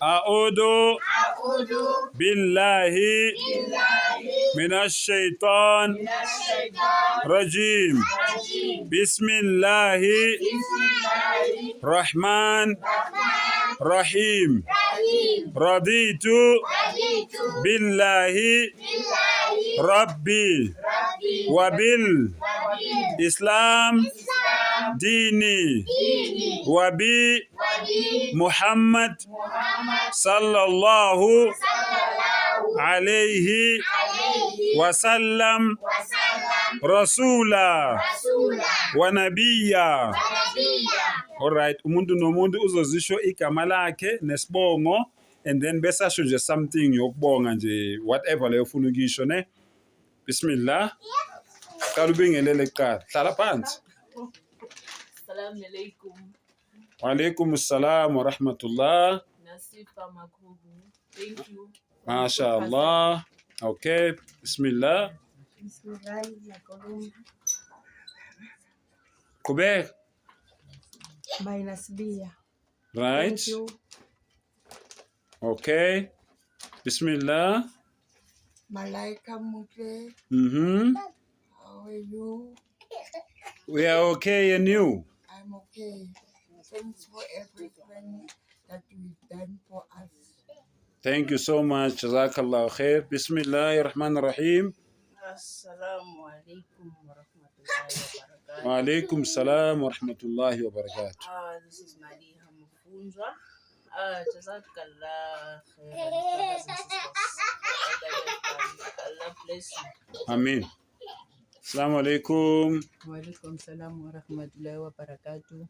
أعوذ بالله من الشيطان رجيم بسم الله الرحمن الرحيم رضيت بالله ربي وبالإسلام ديني وبمحمد صلى الله عليه وسلم رسولا ونبيا. Alright, umuntu nomuntu uzozisho igama lakhe nesibongo and then bese asho nje something yokubonga nje whatever leyo ufuna ukisho ne. Bismillah. Qala ubingelele kuqala. Hlala phansi. Assalamu alaikum. Wa alaikum assalam wa rahmatullah. Nasifa Makrubu. Thank you. MashaAllah. Okay. Bismillah. Bismillah. Kubek. By Nasbia. Right. Thank you. Okay. Bismillah. Malaika Mute. How are you? We are okay and you? I'm okay. Thanks for everything that you've done for us. Thank you so much. Jazakallah khair. Bismillahir Rahmanir Rahim. Assalamu alaikum wa rahmatullahi wa barakatuh. Wa alaikum salam wa rahmatullahi wa barakatuh. This is Maliha Mufunzwa. Jazakallah khair. Allah bless you. Amin. Assalamu alaikum. Wa alaikum salam wa rahmatullahi wa barakatuh.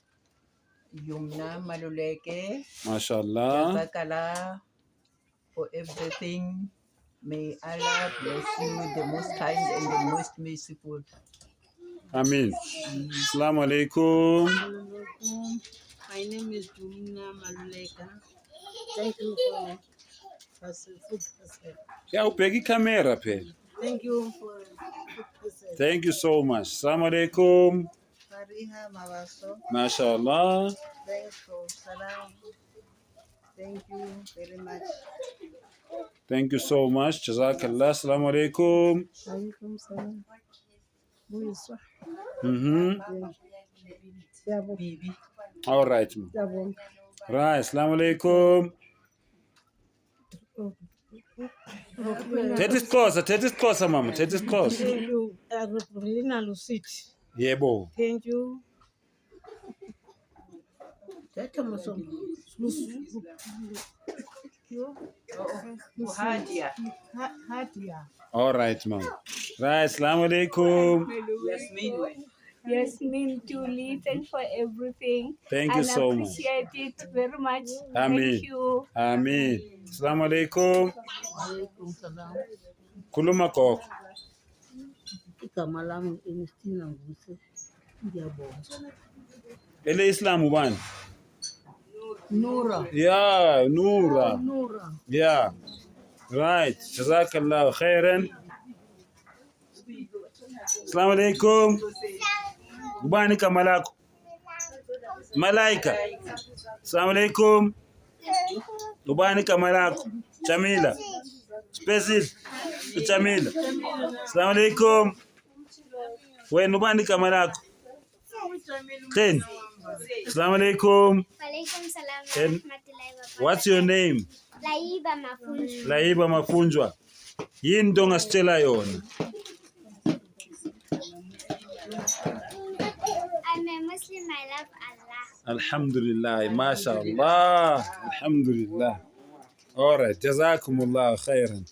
Yumna Maluleke. MashaAllah. Jazakallah for everything. May Allah bless you, the most kind and the most merciful. Amin. Assalamu alaikum. My name is Jumina Maluleka. Thank you for food. Ya upegi kamera pe. Thank you for food. Thank you so much. Assalamu alaikum. Fariha Mawaso. MashaAllah. Thanks for salam. Thank you very much. Thank you so much. Jazakallah. Assalamu alaikum. Alaikum salam. Bibi. All right. Right. Assalamu alaikum. Tetis closer, mama. Tetis closer. Yebo. Thank you. Hadia. All right, mom. Right. Assalamu alaikum. Yasmin Julie, thanks for everything. Thank you so much. I appreciate it very much. Amin. Thank you. Amin. Assalamu alaikum. Alaikum salam. Kuluma kok. Igama lami Ernestina Nguse. Ngiyabonga. Ele Islam ubani? Nura. Yeah, Nura. Nura. Yeah. Right. Jazakallah khairan. Assalamu alaikum. Ubani kamalako. Malaika. Assalamu alaikum. Ubani kamalako. Jamila. Special. Jamila. Assalamu alaikum. When ubani kamalako. Ken. Assalamu alaikum. Walaikum salam wa And rahmatullahi wa barakatuh. what's your name? Laiba Mafunzo. Laiba Mafunjwa. Yini ndo ngasitshela yona? I'm a Muslim. I love Allah. Alhamdulillah. MashaAllah. Alhamdulillah. All right. Jazakumullah khairan.